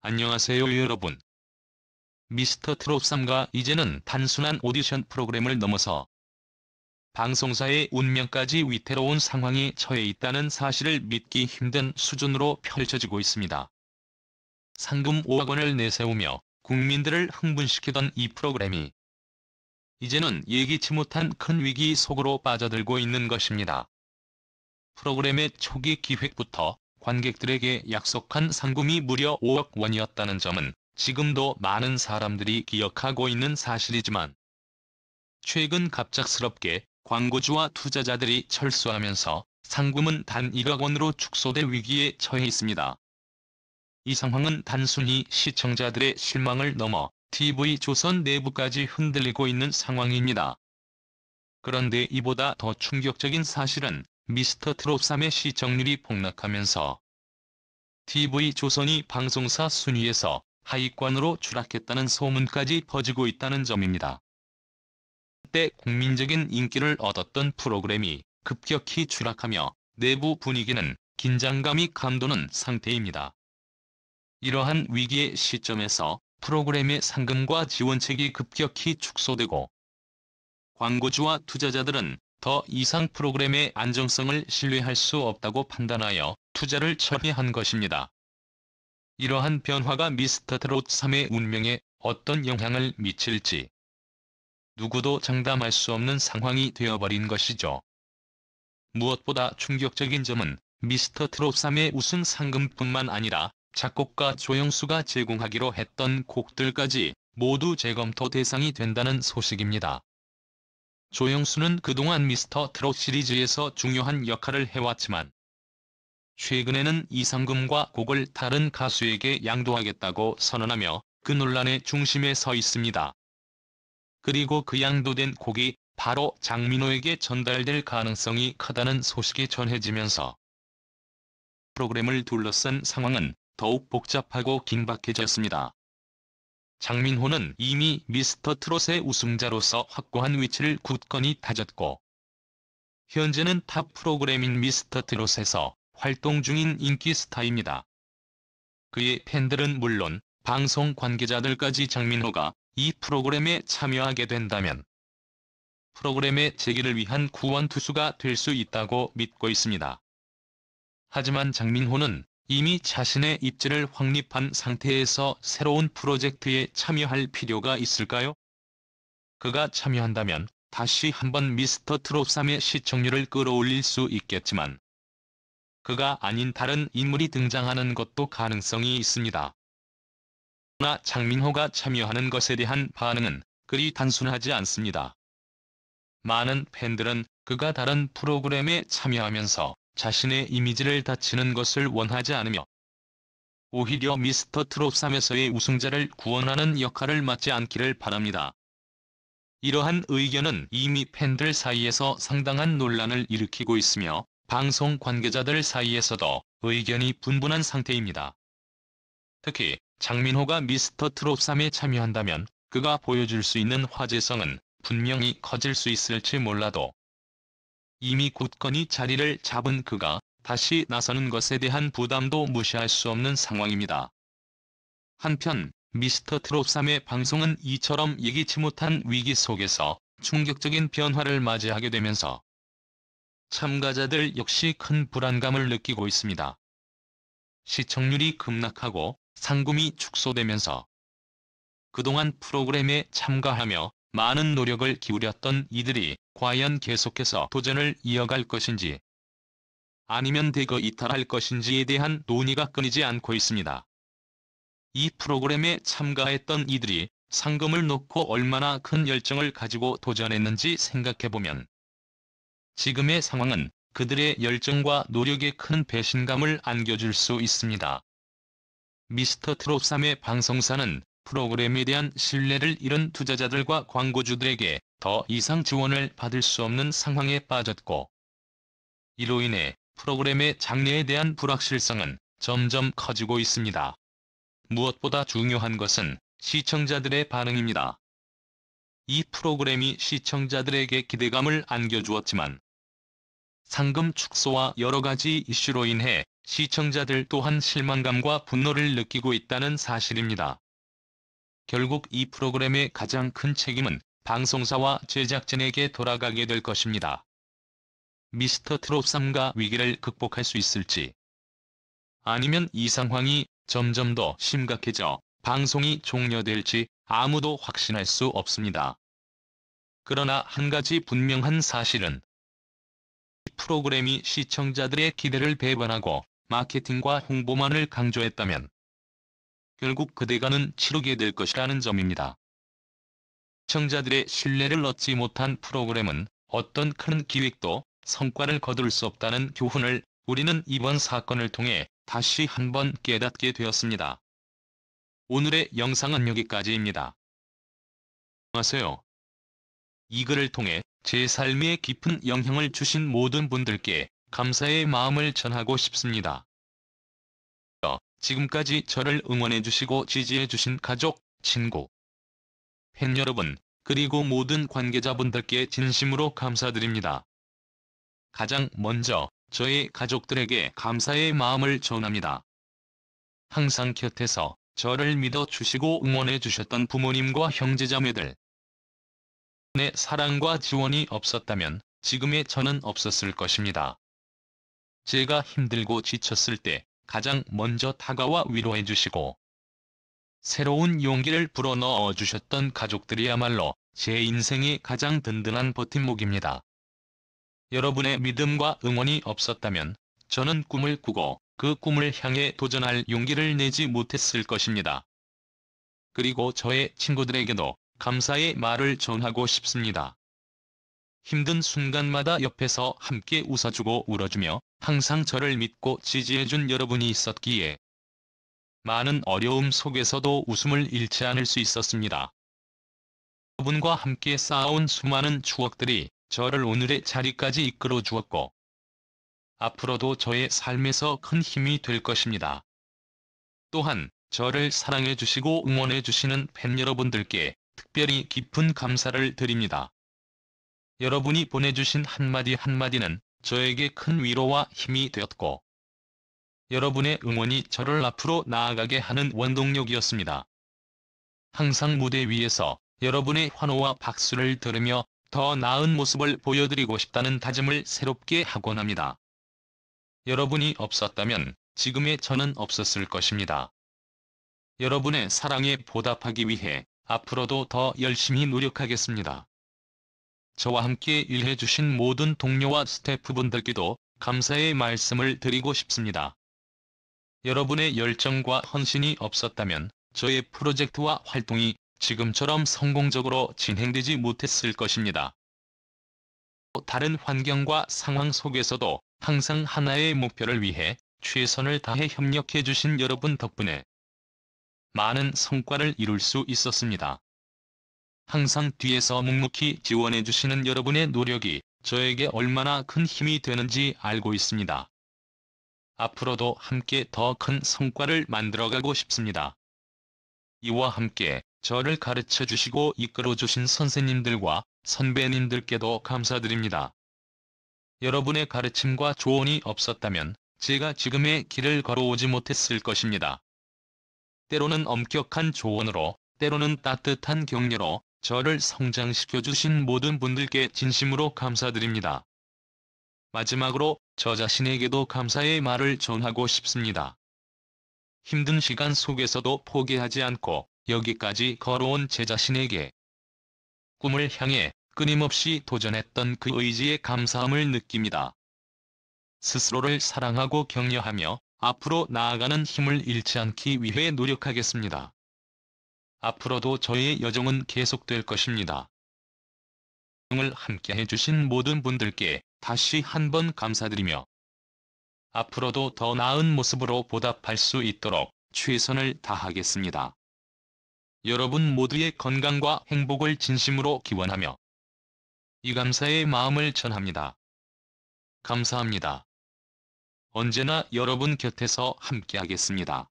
안녕하세요 여러분. 미스터 트롯 3가 이제는 단순한 오디션 프로그램을 넘어서 방송사의 운명까지 위태로운 상황에 처해 있다는 사실을 믿기 힘든 수준으로 펼쳐지고 있습니다. 상금 5억 원을 내세우며 국민들을 흥분시키던 이 프로그램이 이제는 예기치 못한 큰 위기 속으로 빠져들고 있는 것입니다. 프로그램의 초기 기획부터 관객들에게 약속한 상금이 무려 5억 원이었다는 점은 지금도 많은 사람들이 기억하고 있는 사실이지만, 최근 갑작스럽게 광고주와 투자자들이 철수하면서 상금은 단 1억 원으로 축소될 위기에 처해 있습니다. 이 상황은 단순히 시청자들의 실망을 넘어 TV조선 내부까지 흔들리고 있는 상황입니다. 그런데 이보다 더 충격적인 사실은 미스터 트롯 3의 시청률이 폭락하면서 TV조선이 방송사 순위에서 하위권으로 추락했다는 소문까지 퍼지고 있다는 점입니다. 한때 국민적인 인기를 얻었던 프로그램이 급격히 추락하며 내부 분위기는 긴장감이 감도는 상태입니다. 이러한 위기의 시점에서 프로그램의 상금과 지원책이 급격히 축소되고 광고주와 투자자들은 더 이상 프로그램의 안정성을 신뢰할 수 없다고 판단하여 투자를 철회한 것입니다. 이러한 변화가 미스터 트롯 3의 운명에 어떤 영향을 미칠지 누구도 장담할 수 없는 상황이 되어버린 것이죠. 무엇보다 충격적인 점은 미스터 트롯 3의 우승 상금뿐만 아니라 작곡가 조영수가 제공하기로 했던 곡들까지 모두 재검토 대상이 된다는 소식입니다. 조영수는 그동안 미스터 트롯 시리즈에서 중요한 역할을 해왔지만 최근에는 이 상금과 곡을 다른 가수에게 양도하겠다고 선언하며 그 논란의 중심에 서 있습니다. 그리고 그 양도된 곡이 바로 장민호에게 전달될 가능성이 크다는 소식이 전해지면서 프로그램을 둘러싼 상황은 더욱 복잡하고 긴박해졌습니다. 장민호는 이미 미스터 트롯의 우승자로서 확고한 위치를 굳건히 다졌고, 현재는 탑 프로그램인 미스터 트롯에서 활동 중인 인기 스타입니다. 그의 팬들은 물론 방송 관계자들까지 장민호가 이 프로그램에 참여하게 된다면 프로그램의 재기를 위한 구원투수가 될 수 있다고 믿고 있습니다. 하지만 장민호는 이미 자신의 입지를 확립한 상태에서 새로운 프로젝트에 참여할 필요가 있을까요? 그가 참여한다면 다시 한번 미스터 트롯 3의 시청률을 끌어올릴 수 있겠지만, 그가 아닌 다른 인물이 등장하는 것도 가능성이 있습니다. 그러나 장민호가 참여하는 것에 대한 반응은 그리 단순하지 않습니다. 많은 팬들은 그가 다른 프로그램에 참여하면서 자신의 이미지를 다치는 것을 원하지 않으며 오히려 미스터 트롯 3에서의 우승자를 구원하는 역할을 맡지 않기를 바랍니다. 이러한 의견은 이미 팬들 사이에서 상당한 논란을 일으키고 있으며 방송 관계자들 사이에서도 의견이 분분한 상태입니다. 특히 장민호가 미스터 트롯 3에 참여한다면 그가 보여줄 수 있는 화제성은 분명히 커질 수 있을지 몰라도 이미 굳건히 자리를 잡은 그가 다시 나서는 것에 대한 부담도 무시할 수 없는 상황입니다. 한편 미스터 트롯 3의 방송은 이처럼 예기치 못한 위기 속에서 충격적인 변화를 맞이하게 되면서 참가자들 역시 큰 불안감을 느끼고 있습니다. 시청률이 급락하고 상금이 축소되면서 그동안 프로그램에 참가하며 많은 노력을 기울였던 이들이 과연 계속해서 도전을 이어갈 것인지 아니면 대거 이탈할 것인지에 대한 논의가 끊이지 않고 있습니다. 이 프로그램에 참가했던 이들이 상금을 놓고 얼마나 큰 열정을 가지고 도전했는지 생각해보면 지금의 상황은 그들의 열정과 노력에 큰 배신감을 안겨줄 수 있습니다. 미스터 트롯 3의 방송사는 프로그램에 대한 신뢰를 잃은 투자자들과 광고주들에게 더 이상 지원을 받을 수 없는 상황에 빠졌고, 이로 인해 프로그램의 장래에 대한 불확실성은 점점 커지고 있습니다. 무엇보다 중요한 것은 시청자들의 반응입니다. 이 프로그램이 시청자들에게 기대감을 안겨주었지만 상금 축소와 여러 가지 이슈로 인해 시청자들 또한 실망감과 분노를 느끼고 있다는 사실입니다. 결국 이 프로그램의 가장 큰 책임은 방송사와 제작진에게 돌아가게 될 것입니다. 미스터 트롯 3가 위기를 극복할 수 있을지, 아니면 이 상황이 점점 더 심각해져 방송이 종료될지 아무도 확신할 수 없습니다. 그러나 한 가지 분명한 사실은 이 프로그램이 시청자들의 기대를 배반하고 마케팅과 홍보만을 강조했다면 결국 그 대가는 치르게 될 것이라는 점입니다. 시청자들의 신뢰를 얻지 못한 프로그램은 어떤 큰 기획도 성과를 거둘 수 없다는 교훈을 우리는 이번 사건을 통해 다시 한번 깨닫게 되었습니다. 오늘의 영상은 여기까지입니다. 안녕하세요. 이 글을 통해 제 삶에 깊은 영향을 주신 모든 분들께 감사의 마음을 전하고 싶습니다. 지금까지 저를 응원해주시고 지지해주신 가족, 친구, 팬 여러분, 그리고 모든 관계자분들께 진심으로 감사드립니다. 가장 먼저 저의 가족들에게 감사의 마음을 전합니다. 항상 곁에서 저를 믿어주시고 응원해주셨던 부모님과 형제자매들, 내 사랑과 지원이 없었다면 지금의 저는 없었을 것입니다. 제가 힘들고 지쳤을 때 가장 먼저 다가와 위로해주시고 새로운 용기를 불어넣어 주셨던 가족들이야말로 제 인생의 가장 든든한 버팀목입니다. 여러분의 믿음과 응원이 없었다면 저는 꿈을 꾸고 그 꿈을 향해 도전할 용기를 내지 못했을 것입니다. 그리고 저의 친구들에게도 감사의 말을 전하고 싶습니다. 힘든 순간마다 옆에서 함께 웃어주고 울어주며 항상 저를 믿고 지지해준 여러분이 있었기에 많은 어려움 속에서도 웃음을 잃지 않을 수 있었습니다. 여러분과 함께 쌓아온 수많은 추억들이 저를 오늘의 자리까지 이끌어 주었고 앞으로도 저의 삶에서 큰 힘이 될 것입니다. 또한 저를 사랑해 주시고 응원해 주시는 팬 여러분들께 특별히 깊은 감사를 드립니다. 여러분이 보내주신 한마디 한마디는 저에게 큰 위로와 힘이 되었고 여러분의 응원이 저를 앞으로 나아가게 하는 원동력이었습니다. 항상 무대 위에서 여러분의 환호와 박수를 들으며 더 나은 모습을 보여드리고 싶다는 다짐을 새롭게 하곤 합니다. 여러분이 없었다면 지금의 저는 없었을 것입니다. 여러분의 사랑에 보답하기 위해 앞으로도 더 열심히 노력하겠습니다. 저와 함께 일해주신 모든 동료와 스태프분들께도 감사의 말씀을 드리고 싶습니다. 여러분의 열정과 헌신이 없었다면 저의 프로젝트와 활동이 지금처럼 성공적으로 진행되지 못했을 것입니다. 다른 환경과 상황 속에서도 항상 하나의 목표를 위해 최선을 다해 협력해 주신 여러분 덕분에 많은 성과를 이룰 수 있었습니다. 항상 뒤에서 묵묵히 지원해 주시는 여러분의 노력이 저에게 얼마나 큰 힘이 되는지 알고 있습니다. 앞으로도 함께 더 큰 성과를 만들어가고 싶습니다. 이와 함께 저를 가르쳐 주시고 이끌어 주신 선생님들과 선배님들께도 감사드립니다. 여러분의 가르침과 조언이 없었다면 제가 지금의 길을 걸어오지 못했을 것입니다. 때로는 엄격한 조언으로, 때로는 따뜻한 격려로 저를 성장시켜 주신 모든 분들께 진심으로 감사드립니다. 마지막으로 저 자신에게도 감사의 말을 전하고 싶습니다. 힘든 시간 속에서도 포기하지 않고 여기까지 걸어온 제 자신에게 꿈을 향해 끊임없이 도전했던 그 의지에 감사함을 느낍니다. 스스로를 사랑하고 격려하며 앞으로 나아가는 힘을 잃지 않기 위해 노력하겠습니다. 앞으로도 저의 여정은 계속될 것입니다. 을 함께 해주신 모든 분들께 다시 한번 감사드리며 앞으로도 더 나은 모습으로 보답할 수 있도록 최선을 다하겠습니다. 여러분 모두의 건강과 행복을 진심으로 기원하며 이 감사의 마음을 전합니다. 감사합니다. 언제나 여러분 곁에서 함께하겠습니다.